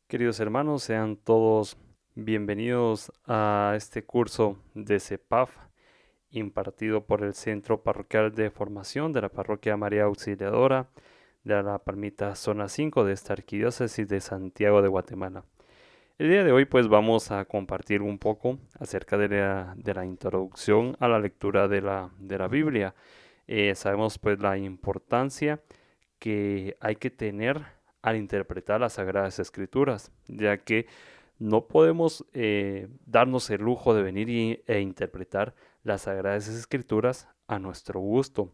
Queridos hermanos, sean todos bienvenidos a este curso de CEPAF impartido por el Centro Parroquial de Formación de la Parroquia María Auxiliadora de La Palmita, zona 5 de esta arquidiócesis de Santiago de Guatemala. El día de hoy pues vamos a compartir un poco acerca de la introducción a la lectura de la Biblia. Sabemos pues la importancia que hay que tener al interpretar las Sagradas Escrituras, ya que no podemos darnos el lujo de venir e interpretar las Sagradas Escrituras a nuestro gusto,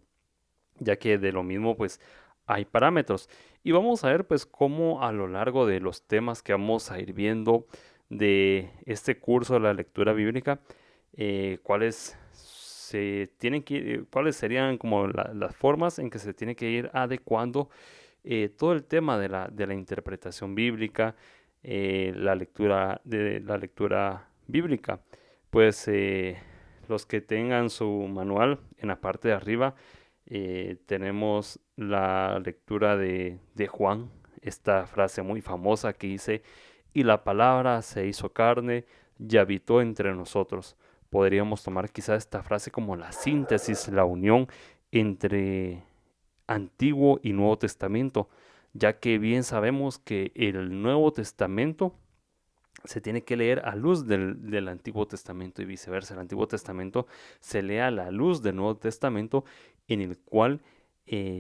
ya que de lo mismo pues hay parámetros. Y vamos a ver pues cómo a lo largo de los temas que vamos a ir viendo de este curso de la lectura bíblica, cuáles serían como las formas en que se tiene que ir adecuando todo el tema de la interpretación bíblica, la lectura bíblica. Pues los que tengan su manual en la parte de arriba, tenemos la lectura de Juan, esta frase muy famosa que dice, y la palabra se hizo carne y habitó entre nosotros. Podríamos tomar quizás esta frase como la síntesis, la unión entre Antiguo y Nuevo Testamento, ya que bien sabemos que el Nuevo Testamento se tiene que leer a luz del Antiguo Testamento y viceversa. El Antiguo Testamento se lee a la luz del Nuevo Testamento, en el cual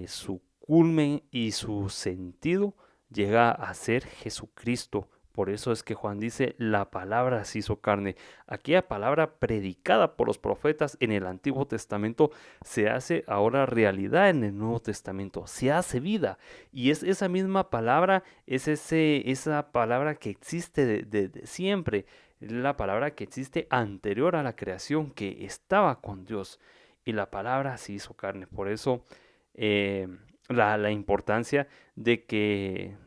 su culmen y su sentido llega a ser Jesucristo. Por eso es que Juan dice, la palabra se hizo carne. Aquella palabra predicada por los profetas en el Antiguo Testamento se hace ahora realidad en el Nuevo Testamento. Se hace vida. Y es esa misma palabra, esa palabra que existe de siempre. La palabra que existe anterior a la creación, que estaba con Dios. Y la palabra se hizo carne. Por eso eh, la importancia de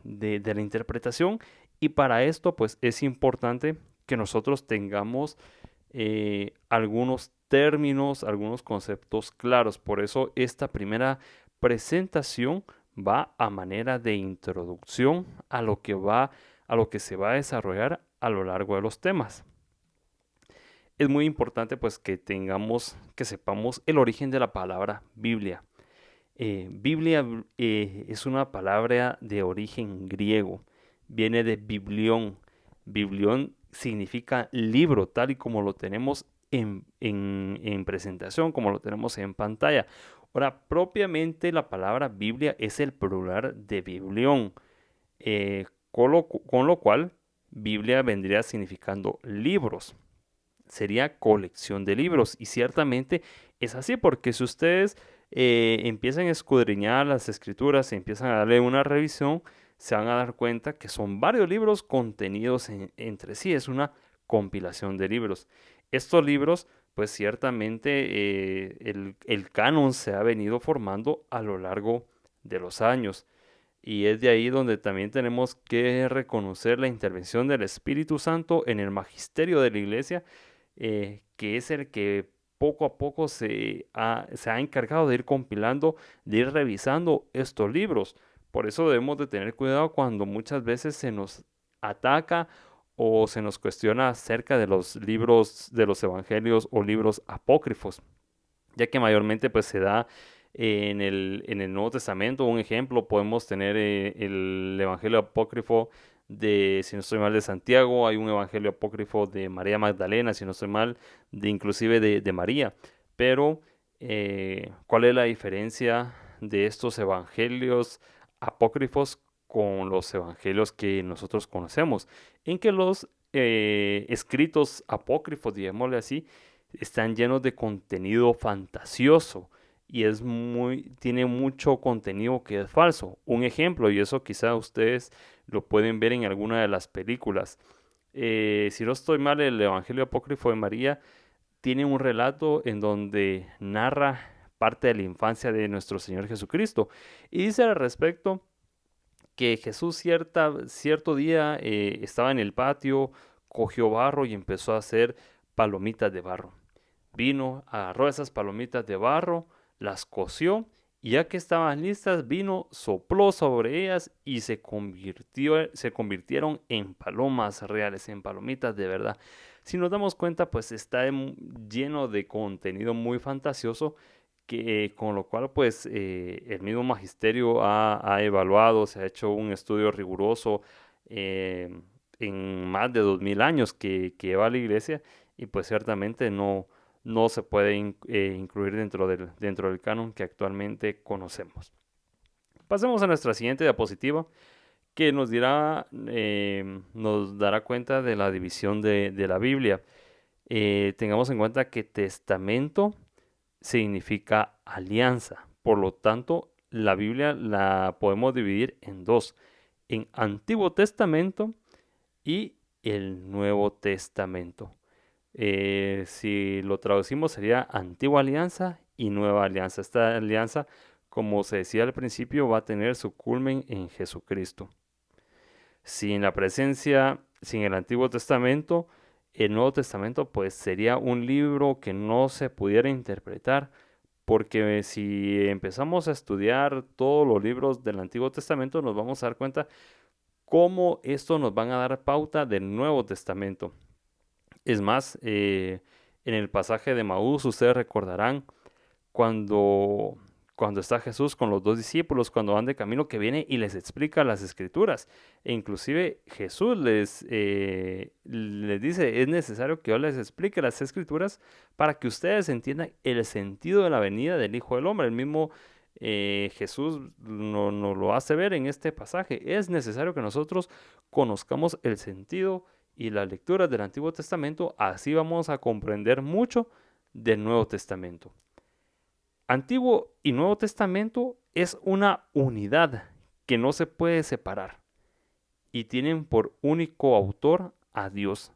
la interpretación. Y para esto, pues es importante que nosotros tengamos algunos términos, algunos conceptos claros. Por eso esta primera presentación va a manera de introducción a lo que se va a desarrollar a lo largo de los temas. Es muy importante pues que sepamos el origen de la palabra Biblia. Biblia es una palabra de origen griego, viene de biblión. Biblión significa libro, tal y como lo tenemos en presentación, como lo tenemos en pantalla. Ahora, propiamente la palabra Biblia es el plural de biblión, con lo cual Biblia vendría significando libros, sería colección de libros. Y ciertamente es así, porque si ustedes empiezan a escudriñar las escrituras, empiezan a darle una revisión, se van a dar cuenta que son varios libros contenidos entre sí. Es una compilación de libros. Estos libros, pues ciertamente el canon se ha venido formando a lo largo de los años. Y es de ahí donde también tenemos que reconocer la intervención del Espíritu Santo en el magisterio de la iglesia, que es el que poco a poco se ha encargado de ir compilando, de ir revisando estos libros. Por eso debemos de tener cuidado cuando muchas veces se nos ataca o se nos cuestiona acerca de los libros de los evangelios o libros apócrifos, ya que mayormente pues se da en el Nuevo Testamento. Un ejemplo, podemos tener el Evangelio apócrifo si no estoy mal, de Santiago. Hay un Evangelio apócrifo de María Magdalena, si no estoy mal, inclusive de María. Pero, ¿cuál es la diferencia de estos evangelios apócrifos con los evangelios que nosotros conocemos? En que los escritos apócrifos, digámosle así, están llenos de contenido fantasioso y tiene mucho contenido que es falso. Un ejemplo, y eso quizá ustedes lo pueden ver en alguna de las películas. Si no estoy mal, el Evangelio Apócrifo de María tiene un relato en donde narra parte de la infancia de nuestro Señor Jesucristo y dice al respecto que Jesús cierto día estaba en el patio, cogió barro y empezó a hacer palomitas de barro. Vino, agarró esas palomitas de barro, las coció Y ya que estaban listas, vino, sopló sobre ellas y se convirtieron en palomas reales, en palomitas de verdad. Si nos damos cuenta, pues está lleno de contenido muy fantasioso, con lo cual pues el mismo magisterio ha evaluado, se ha hecho un estudio riguroso eh, en más de 2000 años que lleva la iglesia, y pues ciertamente no se puede incluir dentro del canon que actualmente conocemos. Pasemos a nuestra siguiente diapositiva, que nos dará cuenta de la división de la Biblia. Tengamos en cuenta que testamento significa alianza. Por lo tanto, la Biblia la podemos dividir en dos: en Antiguo Testamento y el Nuevo Testamento. Si lo traducimos, sería Antigua Alianza y Nueva Alianza. Esta alianza, como se decía al principio, va a tener su culmen en Jesucristo. Sin la presencia, sin el Antiguo Testamento, el Nuevo Testamento pues sería un libro que no se pudiera interpretar, porque si empezamos a estudiar todos los libros del Antiguo Testamento, nos vamos a dar cuenta cómo esto nos van a dar pauta del Nuevo Testamento. Es más, en el pasaje de Maús, ustedes recordarán cuando, cuando está Jesús con los dos discípulos, cuando van de camino, que viene y les explica las escrituras. E inclusive Jesús les dice, es necesario que yo les explique las escrituras para que ustedes entiendan el sentido de la venida del Hijo del Hombre. El mismo Jesús nos lo hace ver en este pasaje. Es necesario que nosotros conozcamos el sentido y las lecturas del Antiguo Testamento, así vamos a comprender mucho del Nuevo Testamento. Antiguo y Nuevo Testamento es una unidad que no se puede separar y tienen por único autor a Dios.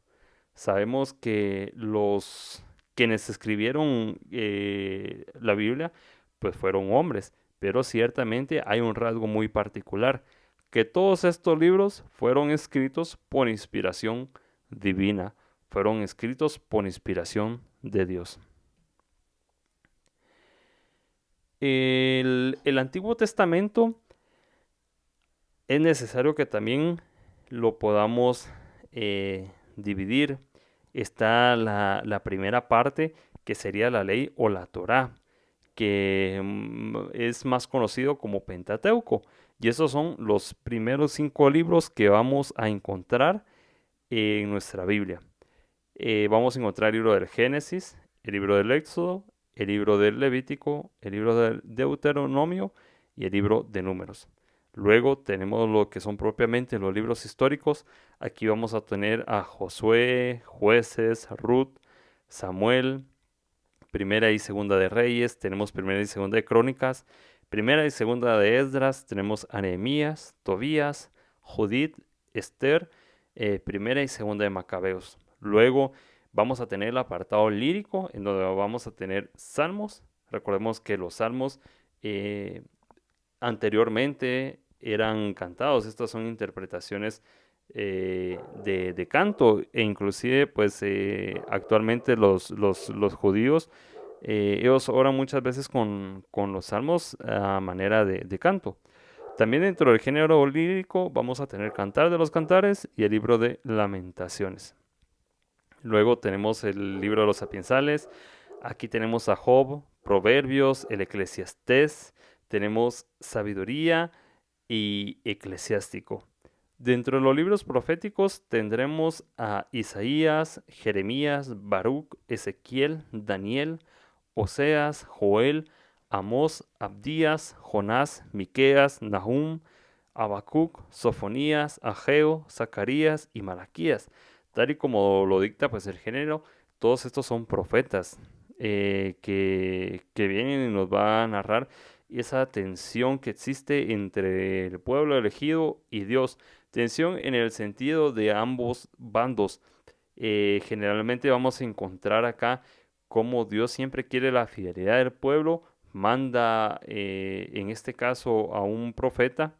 Sabemos que los quienes escribieron la Biblia pues fueron hombres, pero ciertamente hay un rasgo muy particular, que todos estos libros fueron escritos por inspiración divina, fueron escritos por inspiración de Dios. El Antiguo Testamento es necesario que también lo podamos dividir. Está la primera parte, que sería la ley o la Torá, que es más conocido como Pentateuco. Y esos son los primeros 5 libros que vamos a encontrar en nuestra Biblia. Vamos a encontrar el libro del Génesis, el libro del Éxodo, el libro del Levítico, el libro del Deuteronomio y el libro de Números. Luego tenemos lo que son propiamente los libros históricos. Aquí vamos a tener a Josué, Jueces, Ruth, Samuel, Primera y Segunda de Reyes, tenemos Primera y Segunda de Crónicas, Primera y Segunda de Esdras, tenemos a Nehemías, Tobías, Judith, Esther, Primera y Segunda de Macabeos. Luego vamos a tener el apartado lírico, en donde vamos a tener salmos. Recordemos que los salmos anteriormente eran cantados. Estas son interpretaciones de canto, e inclusive pues actualmente los judíos ellos oran muchas veces con los salmos a manera de canto. También dentro del género lírico vamos a tener Cantar de los Cantares y el libro de Lamentaciones. Luego tenemos el libro de los Sapiensales. Aquí tenemos a Job, Proverbios, el Eclesiastés, tenemos Sabiduría y Eclesiástico. Dentro de los libros proféticos tendremos a Isaías, Jeremías, Baruch, Ezequiel, Daniel, Oseas, Joel, Amós, Abdías, Jonás, Miqueas, Nahum, Habacuc, Sofonías, Ageo, Zacarías y Malaquías. Tal y como lo dicta pues el género, todos estos son profetas que vienen y nos va a narrar esa tensión que existe entre el pueblo elegido y Dios. Tensión en el sentido de ambos bandos. Generalmente vamos a encontrar acá cómo Dios siempre quiere la fidelidad del pueblo, manda en este caso a un profeta,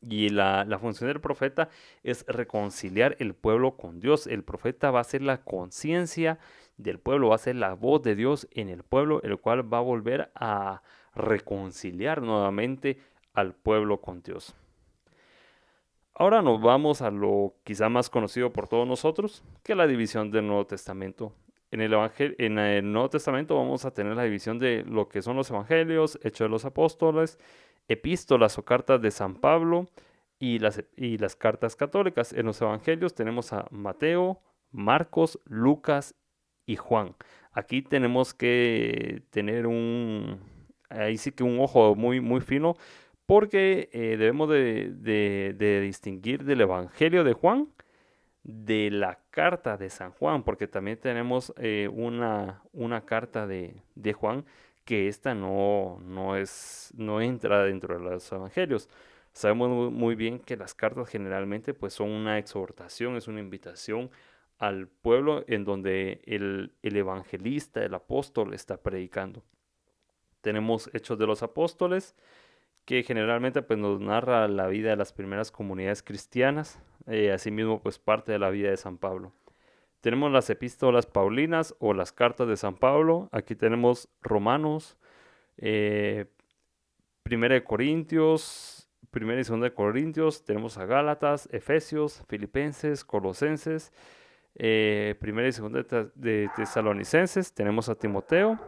y la función del profeta es reconciliar el pueblo con Dios. El profeta va a ser la conciencia del pueblo, va a ser la voz de Dios en el pueblo, el cual va a volver reconciliar nuevamente al pueblo con Dios. Ahora nos vamos a lo quizá más conocido por todos nosotros, que es la división del Nuevo Testamento. En el Nuevo Testamento vamos a tener la división de lo que son los evangelios, Hechos de los Apóstoles, epístolas o cartas de San Pablo y las cartas católicas. En los evangelios tenemos a Mateo, Marcos, Lucas y Juan. Aquí tenemos que tener ahí sí que un ojo muy, muy fino, porque debemos de distinguir del Evangelio de Juan de la carta de San Juan, porque también tenemos una carta de Juan que esta no entra dentro de los evangelios. Sabemos muy bien que las cartas generalmente pues son una exhortación, es una invitación al pueblo en donde el evangelista, el apóstol está predicando. Tenemos Hechos de los Apóstoles, que generalmente pues nos narra la vida de las primeras comunidades cristianas, asimismo pues parte de la vida de San Pablo. Tenemos las epístolas paulinas o las cartas de San Pablo. Aquí tenemos Romanos, eh, Primera de Corintios, Primera y Segunda de Corintios, tenemos a Gálatas, Efesios, Filipenses, Colosenses, Primera y Segunda de Tesalonicenses, tenemos a Timoteo,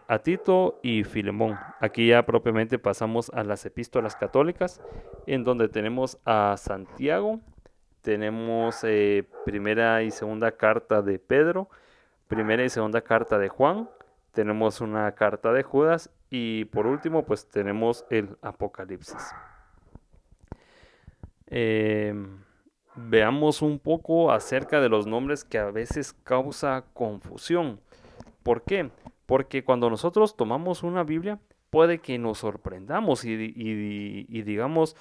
a Tito y Filemón. Aquí ya propiamente pasamos a las epístolas católicas, en donde tenemos a Santiago, tenemos primera y segunda carta de Pedro, primera y segunda carta de Juan, tenemos una carta de Judas y por último pues tenemos el Apocalipsis. Veamos un poco acerca de los nombres que a veces causa confusión. ¿Por qué? Porque cuando nosotros tomamos una Biblia, puede que nos sorprendamos y digamos,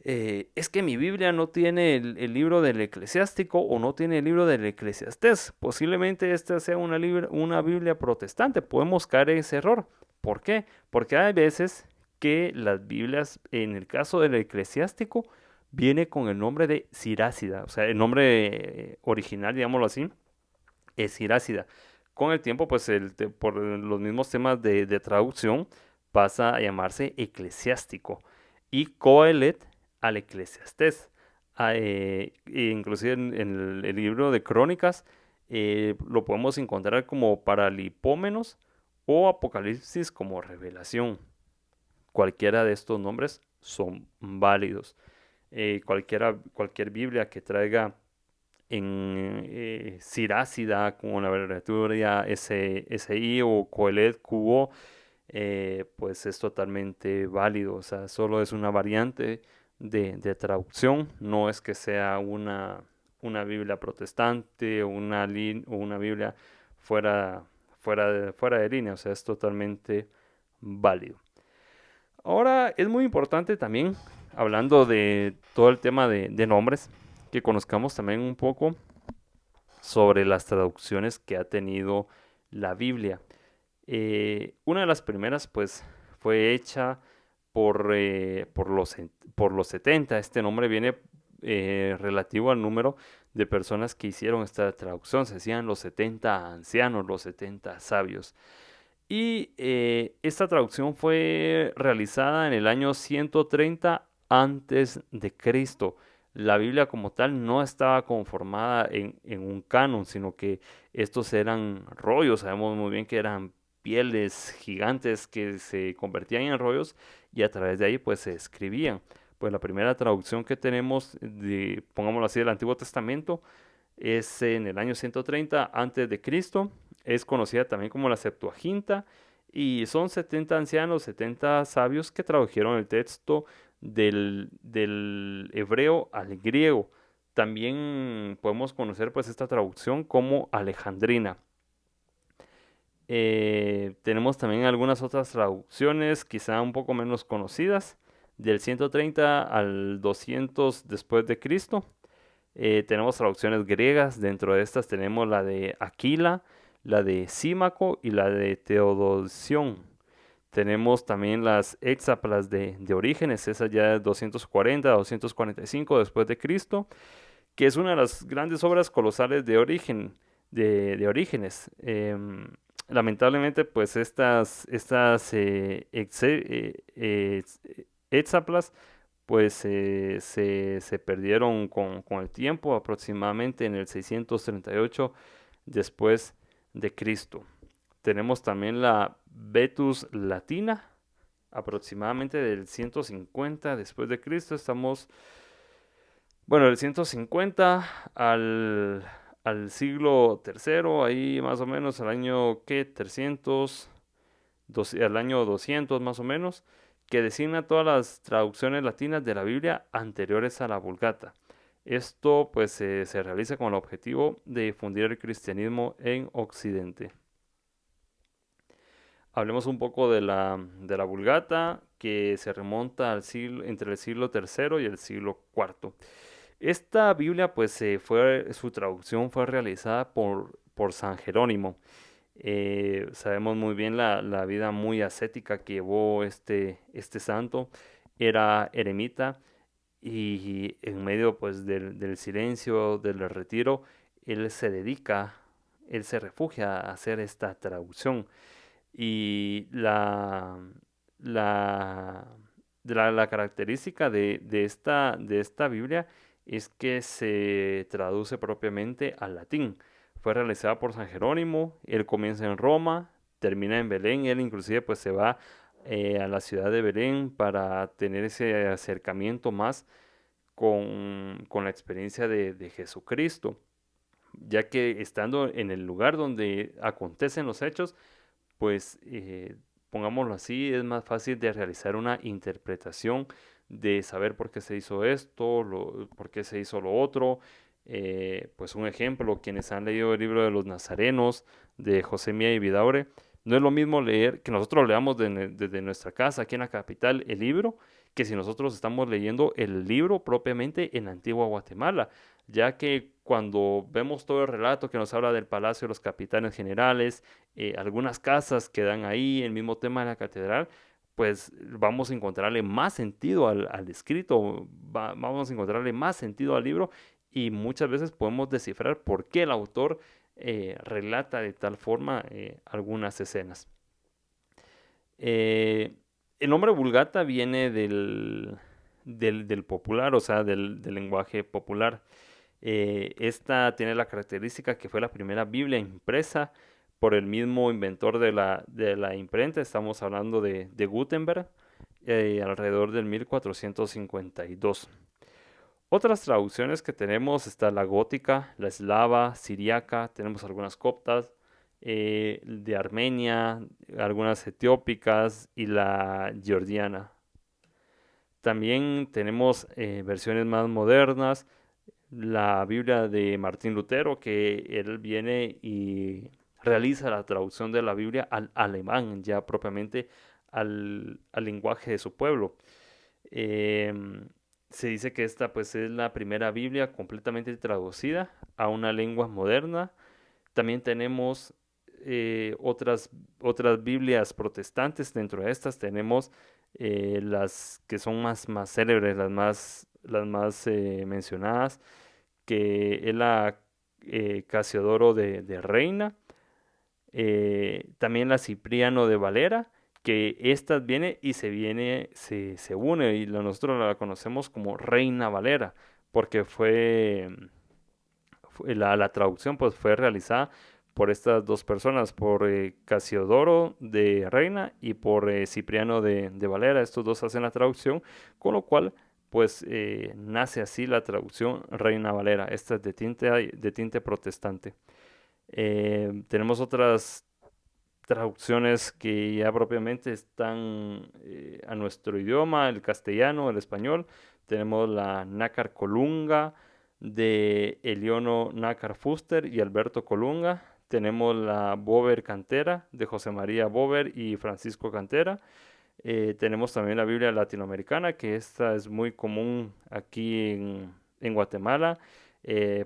es que mi Biblia no tiene el libro del Eclesiástico o no tiene el libro del Eclesiastés. Posiblemente esta sea una Biblia protestante. Podemos caer en ese error. ¿Por qué? Porque hay veces que las Biblias, en el caso del Eclesiástico, viene con el nombre de Sirácida. O sea, el nombre original, digámoslo así, es Sirácida. Con el tiempo, pues por los mismos temas de traducción, pasa a llamarse eclesiástico. Y Coelet al Eclesiastés. Inclusive en el libro de Crónicas lo podemos encontrar como Paralipómenos o Apocalipsis como Revelación. Cualquiera de estos nombres son válidos. Cualquier Biblia que traiga en Sirácida como la abreviatura SI o Coelet QO, pues es totalmente válido. O sea, solo es una variante de traducción, no es que sea una Biblia protestante o una Biblia fuera de línea, o sea, es totalmente válido. Ahora es muy importante también, hablando de todo el tema de nombres, que conozcamos también un poco sobre las traducciones que ha tenido la Biblia. Una de las primeras, pues, fue hecha por los 70. Este nombre viene relativo al número de personas que hicieron esta traducción. Se decían los 70 ancianos, los 70 sabios. Y esta traducción fue realizada en el año 130 antes de Cristo. La Biblia como tal no estaba conformada en un canon, sino que estos eran rollos. Sabemos muy bien que eran pieles gigantes que se convertían en rollos y a través de ahí pues se escribían. Pues la primera traducción que tenemos, pongámoslo así, del Antiguo Testamento es en el año 130 antes de Cristo. Es conocida también como la Septuaginta y son 70 ancianos, 70 sabios que tradujeron el texto del hebreo al griego. También podemos conocer pues esta traducción como alejandrina. Tenemos también algunas otras traducciones quizá un poco menos conocidas, del 130 al 200 después de Cristo. Tenemos traducciones griegas, dentro de estas tenemos la de Aquila, la de Símaco y la de Teodosión. Tenemos también las hexaplas de Orígenes, esa ya es 240 a 245 después de Cristo, que es una de las grandes obras colosales de Orígenes. lamentablemente, pues estas hexaplas, pues se perdieron con el tiempo, aproximadamente en el 638 después de Cristo. Tenemos también la Vetus Latina, aproximadamente del 150 después de Cristo. Estamos, bueno, del 150 al siglo tercero, ahí más o menos, al año, ¿qué? 300, al año 200 más o menos, que designa todas las traducciones latinas de la Biblia anteriores a la Vulgata. Esto pues se realiza con el objetivo de difundir el cristianismo en Occidente. Hablemos un poco de la Vulgata, que se remonta entre el siglo tercero y el siglo cuarto. Esta Biblia, pues, su traducción fue realizada por San Jerónimo. Sabemos muy bien la vida muy ascética que llevó este santo. Era eremita y en medio, pues, del silencio, del retiro, él se dedica, él se refugia a hacer esta traducción. Y la, la característica de esta Biblia es que se traduce propiamente al latín. Fue realizada por San Jerónimo, él comienza en Roma, termina en Belén, él inclusive pues se va a la ciudad de Belén para tener ese acercamiento más con la experiencia de Jesucristo, ya que estando en el lugar donde acontecen los hechos, pues pongámoslo así, es más fácil de realizar una interpretación, de saber por qué se hizo esto, por qué se hizo lo otro. Pues un ejemplo, quienes han leído el libro de los Nazarenos de José Mía y Vidaure, no es lo mismo leer, que nosotros leamos desde nuestra casa aquí en la capital el libro, que si nosotros estamos leyendo el libro propiamente en Antigua Guatemala, ya que cuando vemos todo el relato que nos habla del palacio de los capitanes generales, algunas casas que dan ahí, el mismo tema de la catedral, pues vamos a encontrarle más sentido al escrito, vamos a encontrarle más sentido al libro, y muchas veces podemos descifrar por qué el autor relata de tal forma algunas escenas. Eh, el nombre Vulgata viene del popular, o sea, del lenguaje popular. Esta tiene la característica que fue la primera Biblia impresa por el mismo inventor de la imprenta. Estamos hablando de Gutenberg, alrededor del 1452. Otras traducciones que tenemos está la gótica, la eslava, siriaca, tenemos algunas coptas, de Armenia, algunas etiópicas y la georgiana. También tenemos versiones más modernas, la Biblia de Martín Lutero, que él viene y realiza la traducción de la Biblia al alemán, ya propiamente al lenguaje de su pueblo. Em, Se dice que esta pues es la primera Biblia completamente traducida a una lengua moderna. También tenemos otras Biblias protestantes. Dentro de estas tenemos las que son más célebres, las más mencionadas, que es la Casiodoro de Reina, también la Cipriano de Valera, que esta viene y se une, y nosotros la conocemos como Reina Valera, porque la traducción pues fue realizada por estas dos personas, por Casiodoro de Reina y por Cipriano de Valera. Estos dos hacen la traducción, con lo cual pues nace así la traducción Reina Valera. Esta es de tinte protestante. Tenemos otras traducciones que ya propiamente están a nuestro idioma, el castellano, el español. Tenemos la Nácar Colunga de Eliono Nácar Fuster y Alberto Colunga. Tenemos la Bover Cantera de José María Bover y Francisco Cantera. Tenemos también la Biblia latinoamericana, que esta es muy común aquí en Guatemala,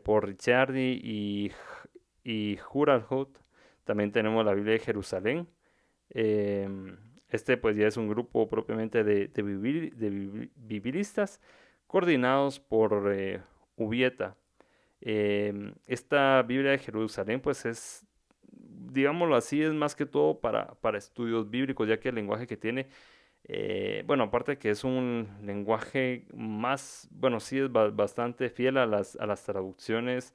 por Ricciardi y Huralhut. También tenemos la Biblia de Jerusalén. Este pues ya es un grupo propiamente de biblistas coordinados por Ubieta. Esta Biblia de Jerusalén pues es digámoslo así, es más que todo para estudios bíblicos, ya que el lenguaje que tiene, bueno, aparte de que es un lenguaje más, bueno, sí es bastante fiel a las traducciones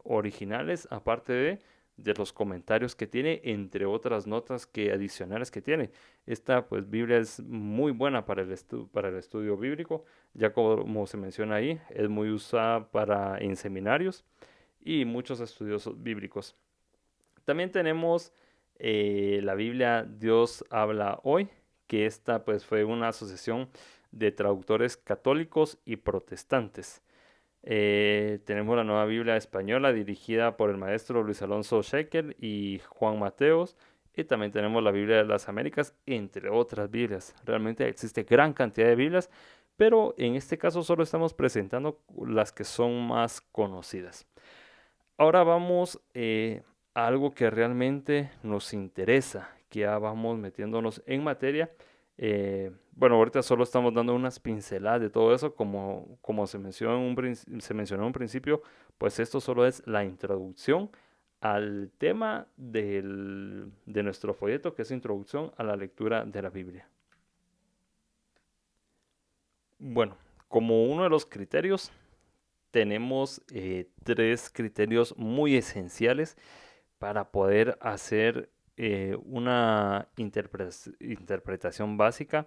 originales, aparte de los comentarios que tiene, entre otras notas que adicionales que tiene. Esta pues Biblia es muy buena para para el estudio bíblico, ya como se menciona ahí, es muy usada en seminarios y muchos estudiosos bíblicos. También tenemos la Biblia Dios habla hoy, que esta pues fue una asociación de traductores católicos y protestantes. Tenemos la Nueva Biblia Española dirigida por el maestro Luis Alonso Shekel y Juan Mateos. Y también tenemos la Biblia de las Américas, entre otras Biblias. Realmente existe gran cantidad de Biblias, pero en este caso solo estamos presentando las que son más conocidas. Ahora vamos a algo que realmente nos interesa, que ya vamos metiéndonos en materia. Bueno, ahorita solo estamos dando unas pinceladas de todo eso, como se mencionó en un principio, pues esto solo es la introducción al tema de nuestro folleto, que es introducción a la lectura de la Biblia. Bueno, como uno de los criterios, tenemos tres criterios muy esenciales para poder hacer una interpretación básica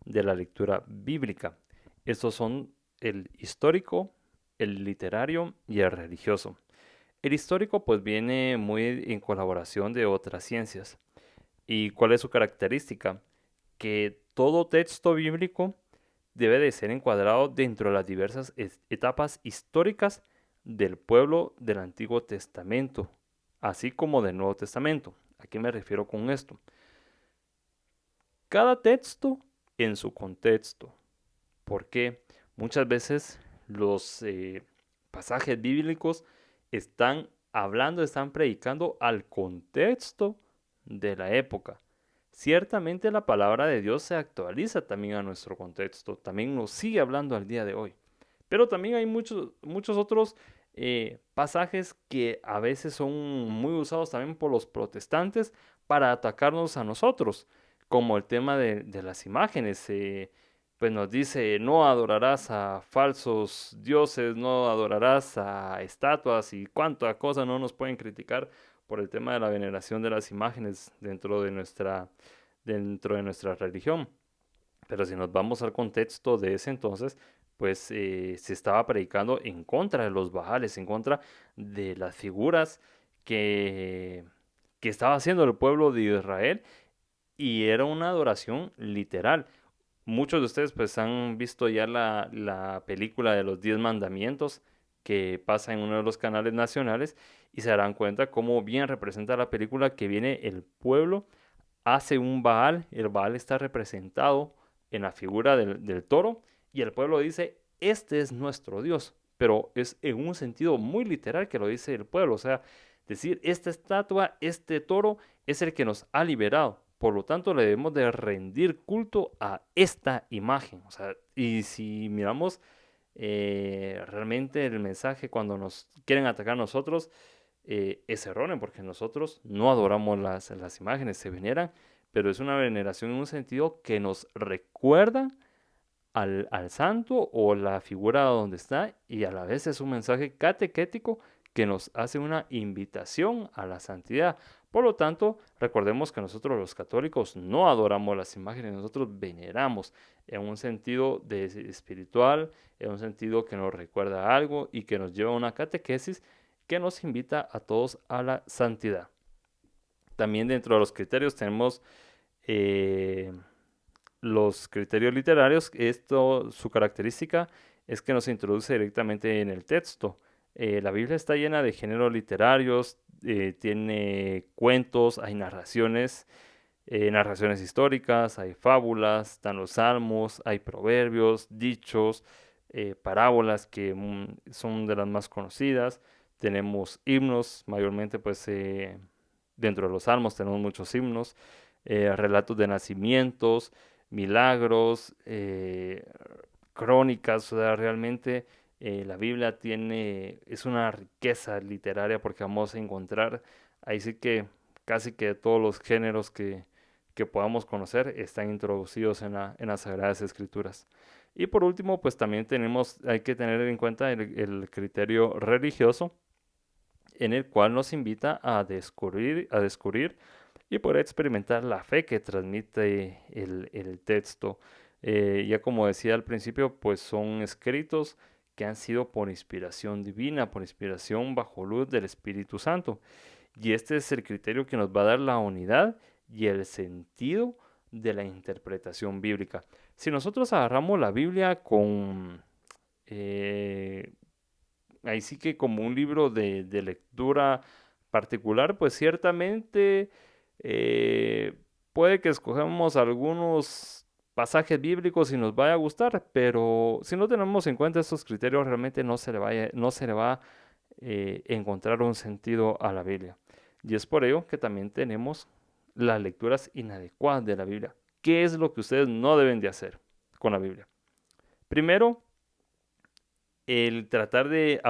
de la lectura bíblica. Estos son el histórico, el literario y el religioso. El histórico pues viene muy en colaboración de otras ciencias. ¿Y cuál es su característica? Que todo texto bíblico debe de ser encuadrado dentro de las diversas etapas históricas del pueblo del Antiguo Testamento, así como del Nuevo Testamento. ¿A qué me refiero con esto? Cada texto en su contexto, porque muchas veces los pasajes bíblicos están hablando, están predicando al contexto de la época. Ciertamente la palabra de Dios se actualiza también a nuestro contexto, también nos sigue hablando al día de hoy. Pero también hay muchos otros pasajes que a veces son muy usados también por los protestantes para atacarnos a nosotros, como el tema de las imágenes. Pues nos dice, no adorarás a falsos dioses, no adorarás a estatuas y cuántas cosas no nos pueden criticar por el tema de la veneración de las imágenes dentro de nuestra religión. Pero si nos vamos al contexto de ese entonces, pues se estaba predicando en contra de los Baales, en contra de las figuras que, que estaba haciendo el pueblo de Israel, y era una adoración literal. Muchos de ustedes pues han visto ya la película de los 10 mandamientos que pasa en uno de los canales nacionales y se darán cuenta cómo bien representa la película que viene el pueblo, hace un Baal, el Baal está representado en la figura del toro y el pueblo dice, este es nuestro Dios, pero es en un sentido muy literal que lo dice el pueblo, o sea, decir, esta estatua, este toro es el que nos ha liberado. Por lo tanto, le debemos de rendir culto a esta imagen. O sea, y si miramos realmente el mensaje cuando nos quieren atacar a nosotros, es erróneo porque nosotros no adoramos las imágenes, se veneran, pero es una veneración en un sentido que nos recuerda al santo o la figura donde está y a la vez es un mensaje catequético que nos hace una invitación a la santidad. Por lo tanto, recordemos que nosotros los católicos no adoramos las imágenes, nosotros veneramos en un sentido espiritual, en un sentido que nos recuerda algo y que nos lleva a una catequesis que nos invita a todos a la santidad. También dentro de los criterios tenemos eh, los criterios literarios. Su característica es que nos introduce directamente en el texto. La Biblia está llena de géneros literarios, tiene cuentos, hay narraciones históricas, hay fábulas, están los salmos, hay proverbios, dichos, parábolas que son de las más conocidas. Tenemos himnos, mayormente pues dentro de los salmos tenemos muchos himnos, relatos de nacimientos, milagros, crónicas. O sea, realmente la Biblia es una riqueza literaria porque vamos a encontrar Ahí sí que casi que todos los géneros que podamos conocer están introducidos en las Sagradas Escrituras. Y por último, pues también hay que tener en cuenta el criterio religioso, en el cual nos invita a descubrir y poder experimentar la fe que transmite el texto. Ya como decía al principio, pues son escritos que han sido por inspiración divina, por inspiración bajo luz del Espíritu Santo. Y este es el criterio que nos va a dar la unidad y el sentido de la interpretación bíblica. Si nosotros agarramos la Biblia eh, ahí sí que como un libro de lectura particular, pues ciertamente eh, puede que escojamos algunos pasajes bíblicos y nos vaya a gustar, pero si no tenemos en cuenta estos criterios, realmente no se le va a encontrar un sentido a la Biblia. Y es por ello que también tenemos las lecturas inadecuadas de la Biblia. ¿Qué es lo que ustedes no deben de hacer con la Biblia? Primero, el tratar de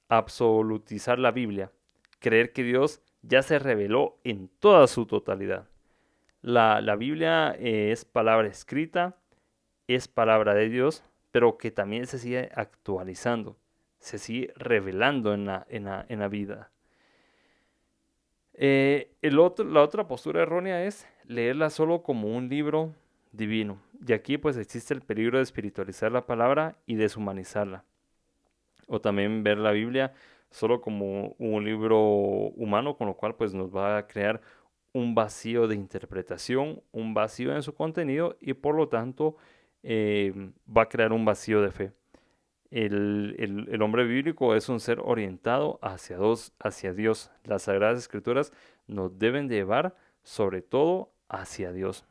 absolutizar la Biblia, creer que Dios ya se reveló en toda su totalidad. La Biblia es palabra escrita, es palabra de Dios, pero que también se sigue actualizando, se sigue revelando en la vida. La otra postura errónea es leerla solo como un libro divino. Y aquí pues existe el peligro de espiritualizar la palabra y deshumanizarla. O también ver la Biblia solo como un libro humano, con lo cual pues nos va a crear un vacío de interpretación, un vacío en su contenido y por lo tanto va a crear un vacío de fe. El hombre bíblico es un ser orientado hacia Dios. Las Sagradas Escrituras nos deben llevar sobre todo hacia Dios.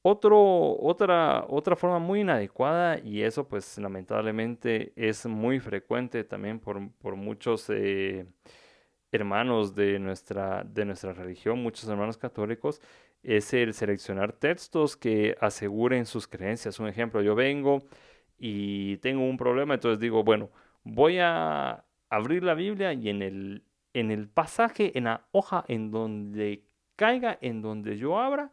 Otra forma muy inadecuada, y eso pues lamentablemente es muy frecuente también por muchos hermanos de nuestra religión, muchos hermanos católicos, es el seleccionar textos que aseguren sus creencias. Un ejemplo, yo vengo y tengo un problema, entonces digo, bueno, voy a abrir la Biblia y en el pasaje, en la hoja en donde caiga, en donde yo abra,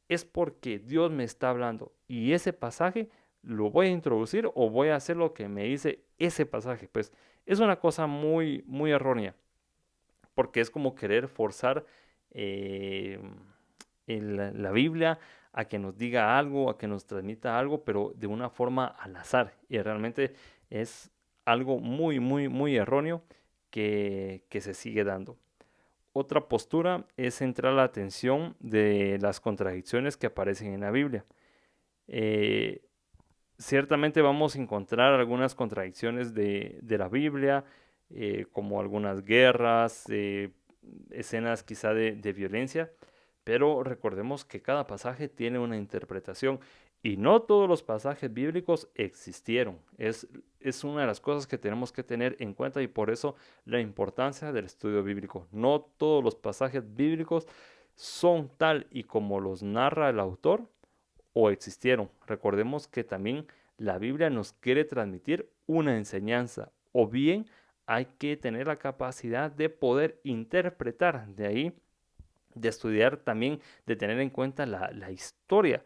es porque Dios me está hablando y ese pasaje lo voy a introducir o voy a hacer lo que me dice ese pasaje. Pues es una cosa muy, muy errónea porque es como querer forzar eh, la Biblia a que nos diga algo, a que nos transmita algo, pero de una forma al azar. Y realmente es algo muy, muy, muy erróneo que se sigue dando. Otra postura es centrar la atención de las contradicciones que aparecen en la Biblia. Eh, Ciertamente vamos a encontrar algunas contradicciones de la Biblia, como algunas guerras, escenas quizá de violencia, pero recordemos que cada pasaje tiene una interpretación y no todos los pasajes bíblicos existieron. Es una de las cosas que tenemos que tener en cuenta y por eso la importancia del estudio bíblico. No todos los pasajes bíblicos son tal y como los narra el autor o existieron. Recordemos que también la Biblia nos quiere transmitir una enseñanza o bien hay que tener la capacidad de poder interpretar. De ahí de estudiar también, de tener en cuenta la historia.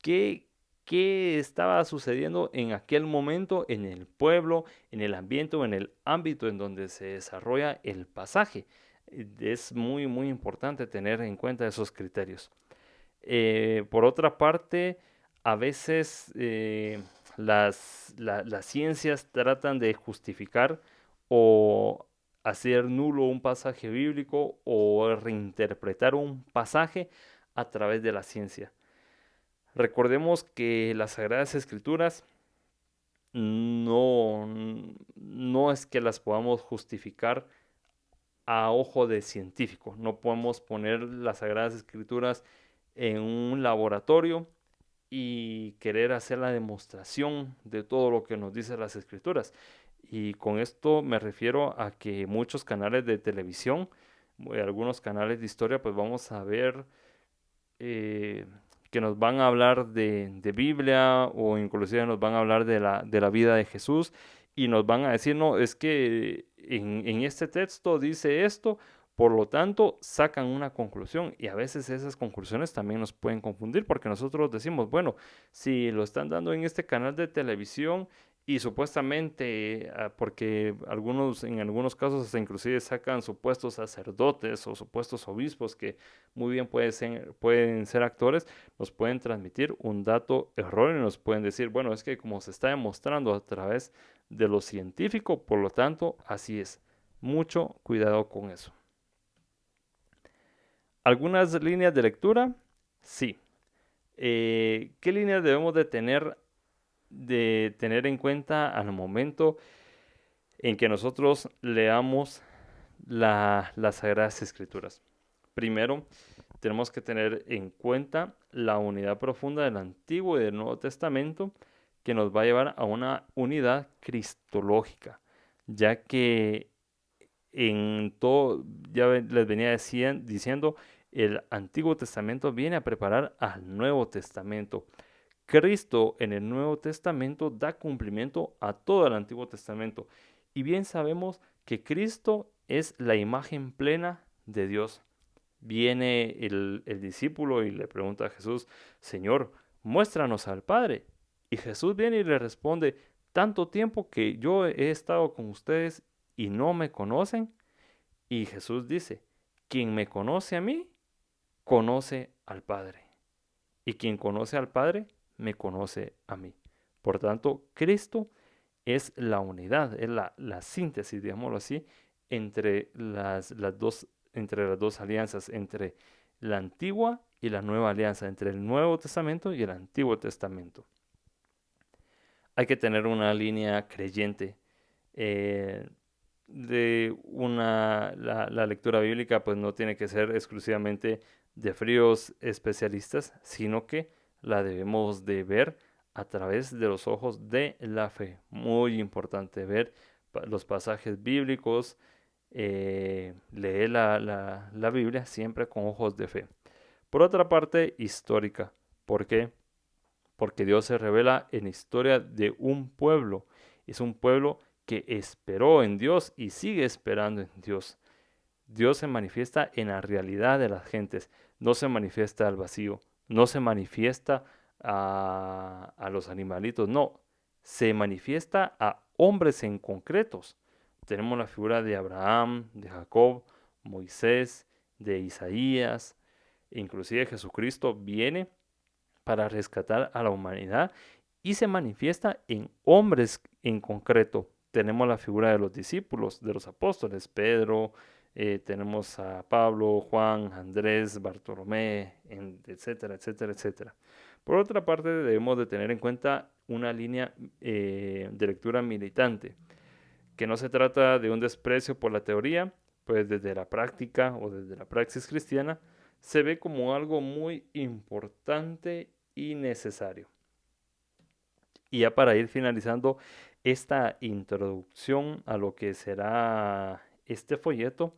¿Qué, qué estaba sucediendo en aquel momento en el pueblo, en el ambiente o en el ámbito en donde se desarrolla el pasaje? Es muy, muy importante tener en cuenta esos criterios. Por otra parte, a veces las ciencias tratan de justificar o hacer nulo un pasaje bíblico o reinterpretar un pasaje a través de la ciencia. Recordemos que las Sagradas Escrituras no, no es que las podamos justificar a ojo de científico. No podemos poner las Sagradas Escrituras en un laboratorio y querer hacer la demostración de todo lo que nos dicen las escrituras. Y con esto me refiero a que muchos canales de televisión, algunos canales de historia, pues vamos a ver eh, que nos van a hablar de Biblia o inclusive nos van a hablar de la vida de Jesús y nos van a decir, no, es que en este texto dice esto, por lo tanto sacan una conclusión y a veces esas conclusiones también nos pueden confundir porque nosotros decimos, bueno, si lo están dando en este canal de televisión y supuestamente, porque en algunos casos hasta inclusive sacan supuestos sacerdotes o supuestos obispos que muy bien pueden ser actores, nos pueden transmitir un dato erróneo y nos pueden decir, bueno, es que como se está demostrando a través de lo científico, por lo tanto, así es. Mucho cuidado con eso. ¿Algunas líneas de lectura? Sí. ¿Qué líneas debemos de tener en cuenta al momento en que nosotros leamos las Sagradas Escrituras? Primero, tenemos que tener en cuenta la unidad profunda del Antiguo y del Nuevo Testamento que nos va a llevar a una unidad cristológica, ya que en todo, les venía diciendo, el Antiguo Testamento viene a preparar al Nuevo Testamento. Cristo en el Nuevo Testamento da cumplimiento a todo el Antiguo Testamento. Y bien sabemos que Cristo es la imagen plena de Dios. Viene el discípulo y le pregunta a Jesús, Señor, muéstranos al Padre. Y Jesús viene y le responde, tanto tiempo que yo he estado con ustedes y no me conocen. Y Jesús dice, quien me conoce a mí, conoce al Padre. Y quien conoce al Padre, me conoce a mí. Por tanto, Cristo es la unidad, es la síntesis, digámoslo así, entre entre las dos alianzas, entre la antigua y la nueva alianza, entre el Nuevo Testamento y el Antiguo Testamento. Hay que tener una línea creyente. eh, la lectura bíblica pues no tiene que ser exclusivamente de fríos especialistas, sino que la debemos de ver a través de los ojos de la fe. Muy importante ver los pasajes bíblicos, leer la Biblia siempre con ojos de fe. Por otra parte, histórica. ¿Por qué? Porque Dios se revela en la historia de un pueblo. Es un pueblo que esperó en Dios y sigue esperando en Dios. Dios se manifiesta en la realidad de las gentes, no se manifiesta al vacío, no se manifiesta a los animalitos, no, se manifiesta a hombres en concretos. Tenemos la figura de Abraham, de Jacob, Moisés, de Isaías, e inclusive Jesucristo viene para rescatar a la humanidad y se manifiesta en hombres en concreto. Tenemos la figura de los discípulos, de los apóstoles, Pedro, tenemos a Pablo, Juan, Andrés, Bartolomé, etcétera, etcétera, etcétera. Por otra parte, debemos de tener en cuenta una línea de lectura militante, que no se trata de un desprecio por la teoría, pues desde la práctica o desde la praxis cristiana, se ve como algo muy importante y necesario. Y ya para ir finalizando esta introducción a lo que será este folleto,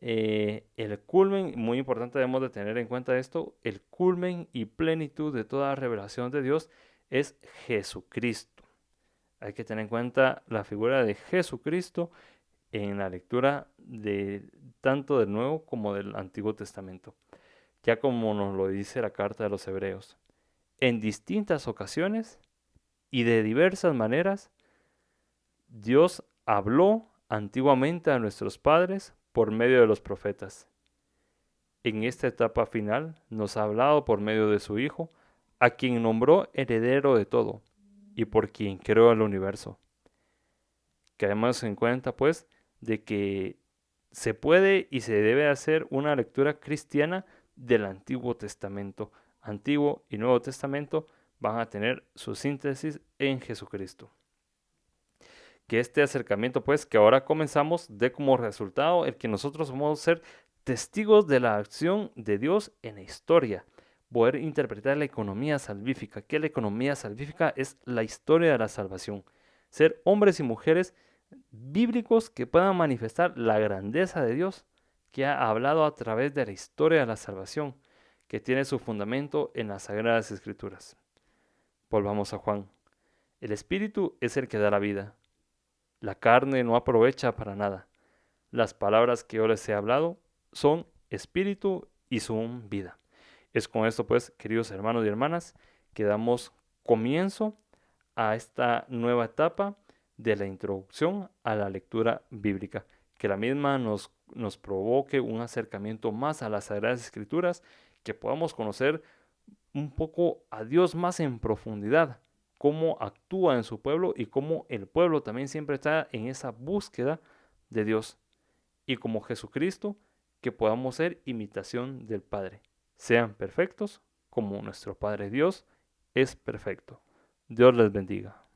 el culmen, muy importante debemos de tener en cuenta esto, el culmen y plenitud de toda revelación de Dios es Jesucristo. Hay que tener en cuenta la figura de Jesucristo en la lectura de tanto del Nuevo como del Antiguo Testamento, ya como nos lo dice la carta de los Hebreos. En distintas ocasiones y de diversas maneras, Dios habló antiguamente a nuestros padres por medio de los profetas. En esta etapa final nos ha hablado por medio de su Hijo, a quien nombró heredero de todo y por quien creó el universo. Quedemos en cuenta, pues, de que se puede y se debe hacer una lectura cristiana del Antiguo Testamento. Antiguo y Nuevo Testamento van a tener su síntesis en Jesucristo. Que este acercamiento, pues, que ahora comenzamos, dé como resultado el que nosotros vamos a ser testigos de la acción de Dios en la historia. Poder interpretar la economía salvífica, que la economía salvífica es la historia de la salvación. Ser hombres y mujeres bíblicos que puedan manifestar la grandeza de Dios, que ha hablado a través de la historia de la salvación, que tiene su fundamento en las Sagradas Escrituras. Volvamos a Juan. El Espíritu es el que da la vida. La carne no aprovecha para nada. Las palabras que yo les he hablado son espíritu y son vida. Es con esto, pues, queridos hermanos y hermanas, que damos comienzo a esta nueva etapa de la introducción a la lectura bíblica. Que la misma nos provoque un acercamiento más a las Sagradas Escrituras, que podamos conocer un poco a Dios más en profundidad, cómo actúa en su pueblo y cómo el pueblo también siempre está en esa búsqueda de Dios. Y como Jesucristo, que podamos ser imitación del Padre. Sean perfectos como nuestro Padre Dios es perfecto. Dios les bendiga.